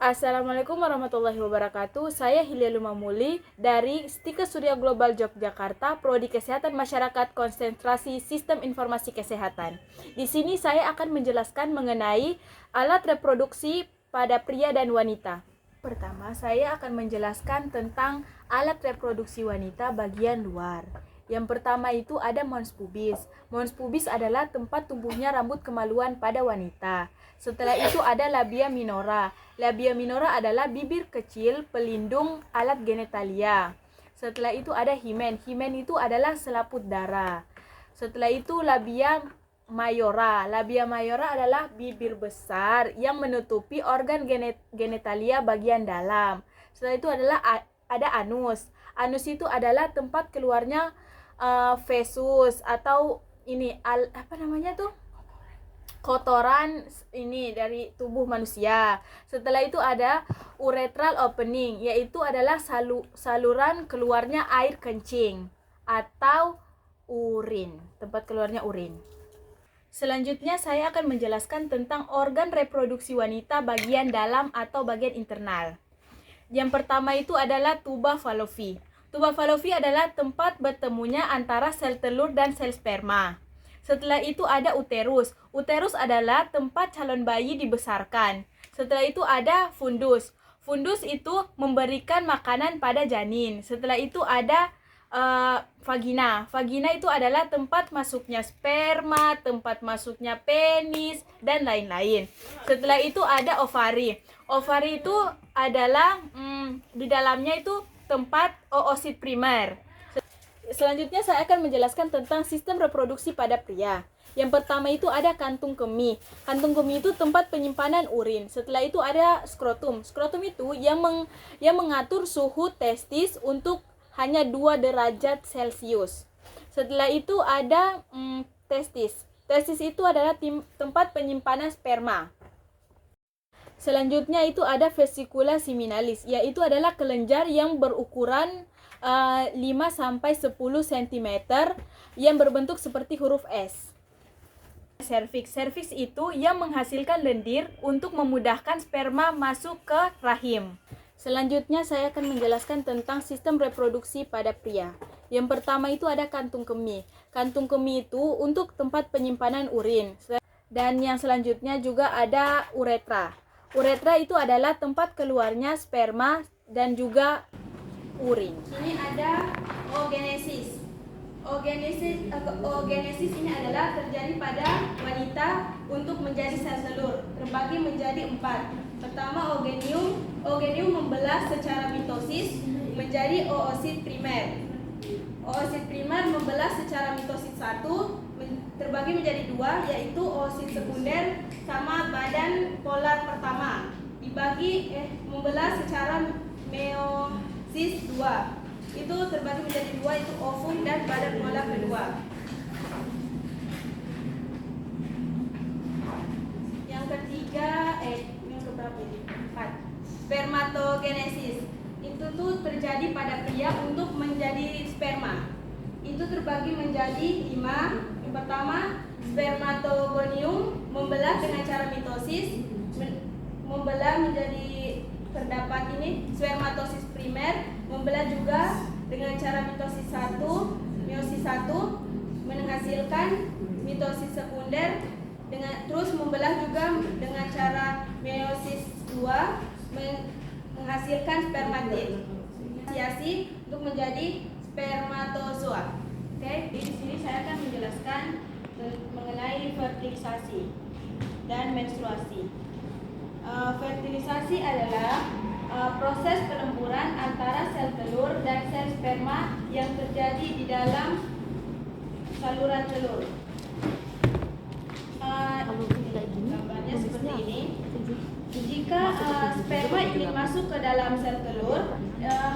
Assalamualaikum warahmatullahi wabarakatuh. Saya Hilya Lumamuli dari Stika Surya Global Yogyakarta, Prodi Kesehatan Masyarakat Konsentrasi Sistem Informasi Kesehatan. Di sini saya akan menjelaskan mengenai alat reproduksi pada pria dan wanita. Pertama, saya akan menjelaskan tentang alat reproduksi wanita bagian luar. Yang pertama itu ada mons pubis. Mons pubis adalah tempat tumbuhnya rambut kemaluan pada wanita. Setelah itu ada labia minora. Labia minora adalah bibir kecil pelindung alat genitalia. Setelah itu ada himen. Himen itu adalah selaput darah. Setelah itu labia mayora. Labia mayora adalah bibir besar yang menutupi organ genitalia bagian dalam. Setelah itu ada anus. Anus itu adalah tempat keluarnya fesus atau kotoran ini dari tubuh manusia. Setelah itu ada urethral opening, yaitu adalah saluran keluarnya air kencing atau urin, tempat keluarnya urin. Selanjutnya saya akan menjelaskan tentang organ reproduksi wanita bagian dalam atau bagian internal. Yang pertama itu adalah tuba fallopi. Tuba fallopi adalah tempat bertemunya antara sel telur dan sel sperma. Setelah itu ada uterus. Uterus adalah tempat calon bayi dibesarkan. Setelah itu ada fundus. Fundus itu memberikan makanan pada janin. Setelah itu ada vagina. Vagina itu adalah tempat masuknya sperma, tempat masuknya penis, dan lain-lain. Setelah itu ada ovari. Ovari itu adalah di dalamnya itu tempat oosit primer. Selanjutnya saya akan menjelaskan tentang sistem reproduksi pada pria. Yang pertama itu ada kantung kemih. Kantung kemih itu tempat penyimpanan urin. Setelah itu ada skrotum. Skrotum itu yang mengatur suhu testis untuk hanya 2 derajat Celcius. Setelah itu ada testis. Testis itu adalah tempat penyimpanan sperma. Selanjutnya itu ada vesicula seminalis, yaitu adalah kelenjar yang berukuran 5-10 cm yang berbentuk seperti huruf S. Serviks. Serviks itu yang menghasilkan lendir untuk memudahkan sperma masuk ke rahim. Selanjutnya saya akan menjelaskan tentang sistem reproduksi pada pria. Yang pertama itu ada kantung kemih. Kantung kemih itu untuk tempat penyimpanan urin. Dan yang selanjutnya juga ada uretra. Uretra itu adalah tempat keluarnya sperma dan juga urin. Ini ada oogenesis. Oogenesis ini adalah terjadi pada wanita untuk menjadi sel telur. Terbagi menjadi 4. Pertama oogenium. Oogenium membelah secara mitosis menjadi oosit primer. Oosit primer membelah secara mitosis 1 terbagi menjadi 2, yaitu oosit sekunder sama badan polar pertama membelah secara meiosis 2. Itu terbagi menjadi 2, itu ovum dan badan polar kedua. Yang ketiga yang keberapa ini? 4. Spermatogenesis. Itu tuh terjadi pada pria untuk menjadi sperma. Itu terbagi menjadi 5. Yang pertama, spermatogonium membelah dengan cara mitosis, membelah menjadi terdapat ini spermatosis primer, membelah juga dengan cara mitosis 1, meiosis 1, menghasilkan mitosis sekunder, terus membelah juga dengan cara meiosis 2, menghasilkan spermatid untuk menjadi spermatozoa. Oke, di sini saya akan menjelaskan mengenai fertilisasi dan menstruasi. Fertilisasi adalah proses pelemburan antara sel telur dan sel sperma yang terjadi di dalam saluran telur. Gambarnya seperti ini. Jika sperma ingin masuk ke dalam sel telur,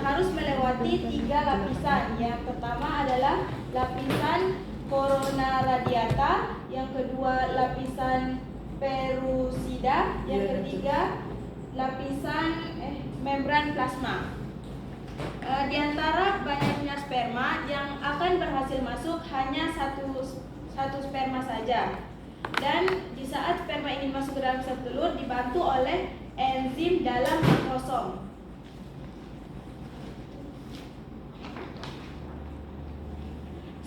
harus melewati 3 lapisan. Yang pertama adalah lapisan corona radiata, yang kedua lapisan perusida, yang ketiga lapisan membran plasma. Di antara banyaknya sperma yang akan berhasil masuk hanya satu sperma saja. Dan di saat sperma ingin masuk ke dalam sel telur dibantu oleh enzim dalam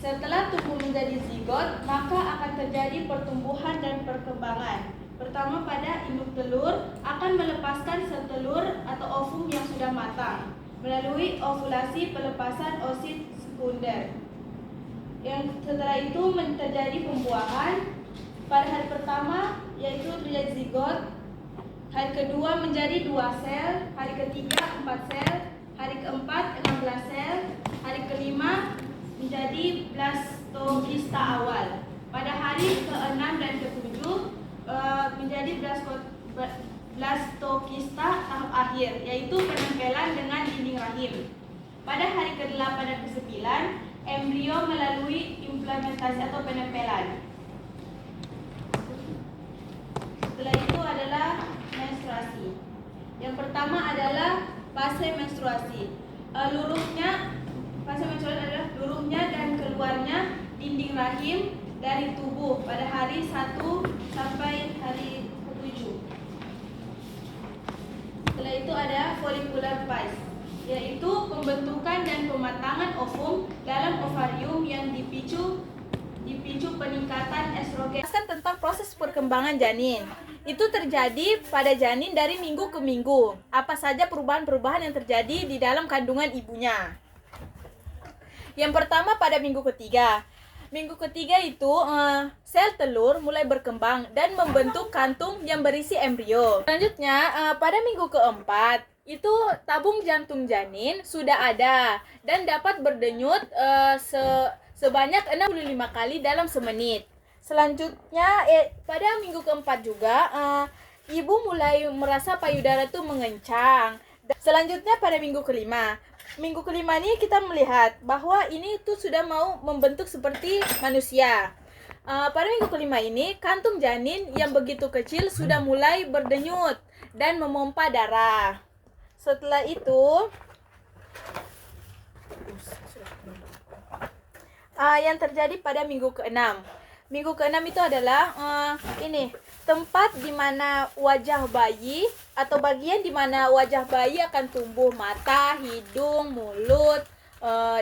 Setelah tubuh menjadi zigot, maka akan terjadi pertumbuhan dan perkembangan. Pertama, pada induk telur akan melepaskan sel telur atau ovum yang sudah matang melalui ovulasi pelepasan oosit sekunder. Yang setelah itu terjadi pembuahan. Pada hari pertama yaitu terjadi zigot, hari kedua menjadi 2 sel, hari ketiga 4 sel, hari keempat 16 sel, hari kelima menjadi blastokista awal. Pada hari ke-6 dan ke-7 menjadi blastokista tahap akhir, yaitu penempelan dengan dinding rahim. Pada hari ke-8 dan ke-9 embrio melalui implementasi atau penempelan. Setelah itu adalah menstruasi. Yang pertama adalah fase menstruasi. Fase menstruasi adalah luruhnya dan keluarnya dinding rahim dari tubuh pada hari 1 sampai hari ke-7. Setelah itu ada follicular phase, yaitu pembentukan dan pematangan ovum dalam ovarium yang dipicu peningkatan estrogen. Tentang proses perkembangan janin. Itu terjadi pada janin dari minggu ke minggu. Apa saja perubahan-perubahan yang terjadi di dalam kandungan ibunya. Yang pertama pada minggu ketiga. Minggu ketiga itu sel telur mulai berkembang dan membentuk kantung yang berisi embrio. Selanjutnya pada minggu keempat itu tabung jantung janin sudah ada dan dapat berdenyut sebanyak 65 kali dalam semenit. Selanjutnya pada minggu keempat juga ibu mulai merasa payudara itu mengencang. Selanjutnya pada minggu kelima. Minggu kelima ini kita melihat bahwa ini tuh sudah mau membentuk seperti manusia. Pada minggu kelima ini kantung janin yang begitu kecil sudah mulai berdenyut dan memompa darah. Setelah itu yang terjadi pada minggu ke-6. Minggu ke-6 itu adalah tempat di mana wajah bayi atau bagian di mana wajah bayi akan tumbuh, mata, hidung, mulut,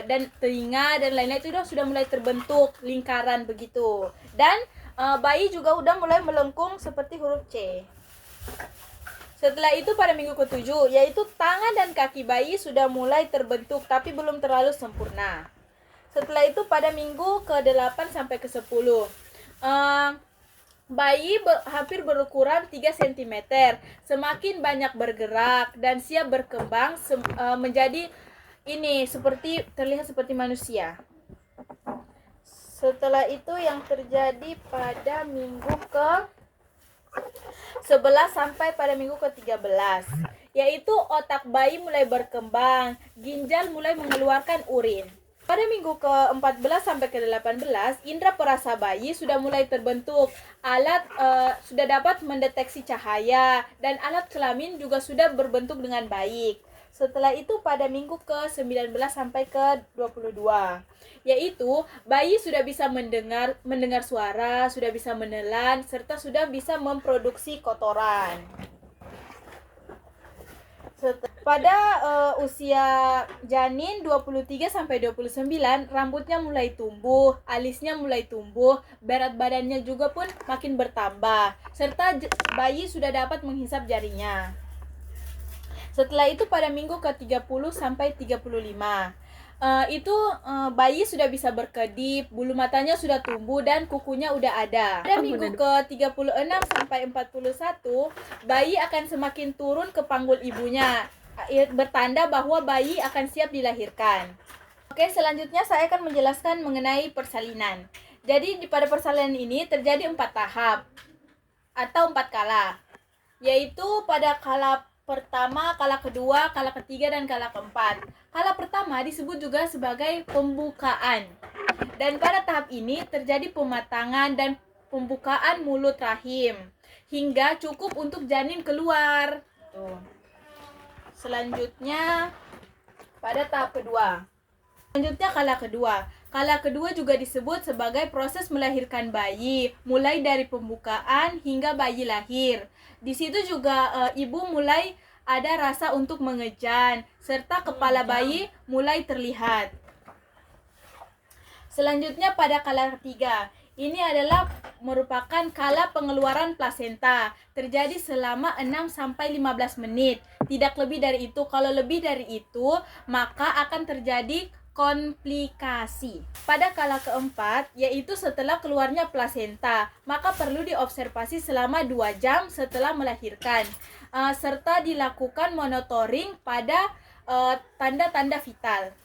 dan telinga dan lain-lain itu sudah mulai terbentuk lingkaran begitu. Dan bayi juga udah mulai melengkung seperti huruf C. Setelah itu pada minggu ke-7, yaitu tangan dan kaki bayi sudah mulai terbentuk tapi belum terlalu sempurna. Setelah itu pada minggu ke-8 sampai ke-10 bayi hampir berukuran 3 cm, semakin banyak bergerak dan siap berkembang menjadi terlihat seperti manusia. Setelah itu yang terjadi pada minggu ke-11 sampai pada minggu ke-13, yaitu otak bayi mulai berkembang, ginjal mulai mengeluarkan urin. Pada minggu ke-14 sampai ke-18, indera perasa bayi sudah mulai terbentuk. Alat sudah dapat mendeteksi cahaya dan alat kelamin juga sudah berbentuk dengan baik. Setelah itu pada minggu ke-19 sampai ke-22, yaitu bayi sudah bisa mendengar suara, sudah bisa menelan, serta sudah bisa memproduksi kotoran. Pada usia janin 23 sampai 29, rambutnya mulai tumbuh, alisnya mulai tumbuh, berat badannya juga pun makin bertambah, serta bayi sudah dapat menghisap jarinya. Setelah itu pada minggu ke-30 sampai 35, bayi sudah bisa berkedip, bulu matanya sudah tumbuh dan kukunya udah ada. Pada minggu ke-36 sampai 41, bayi akan semakin turun ke panggul ibunya, bertanda bahwa bayi akan siap dilahirkan. Oke, selanjutnya saya akan menjelaskan mengenai persalinan. Jadi pada persalinan ini terjadi 4 tahap atau 4 kala, yaitu pada kala pertama, kala kedua, kala ketiga, dan kala keempat. Kala pertama disebut juga sebagai pembukaan. Dan pada tahap ini terjadi pematangan dan pembukaan mulut rahim hingga cukup untuk janin keluar. Tuh. Selanjutnya pada tahap kedua. Selanjutnya kala kedua. Kala kedua juga disebut sebagai proses melahirkan bayi, mulai dari pembukaan hingga bayi lahir. Di situ juga ibu mulai ada rasa untuk mengejan, serta kepala bayi mulai terlihat. Selanjutnya pada kala ketiga, ini adalah merupakan kala pengeluaran plasenta. Terjadi selama 6-15 menit. Tidak lebih dari itu. Kalau lebih dari itu, maka akan terjadi komplikasi. Pada kala keempat, yaitu setelah keluarnya plasenta, maka perlu diobservasi selama 2 jam setelah melahirkan. Serta dilakukan monitoring pada tanda-tanda vital.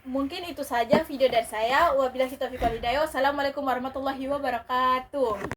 Mungkin itu saja video dari saya. Wabillahi taufiq wal hidayah. Wassalamualaikum warahmatullahi wabarakatuh.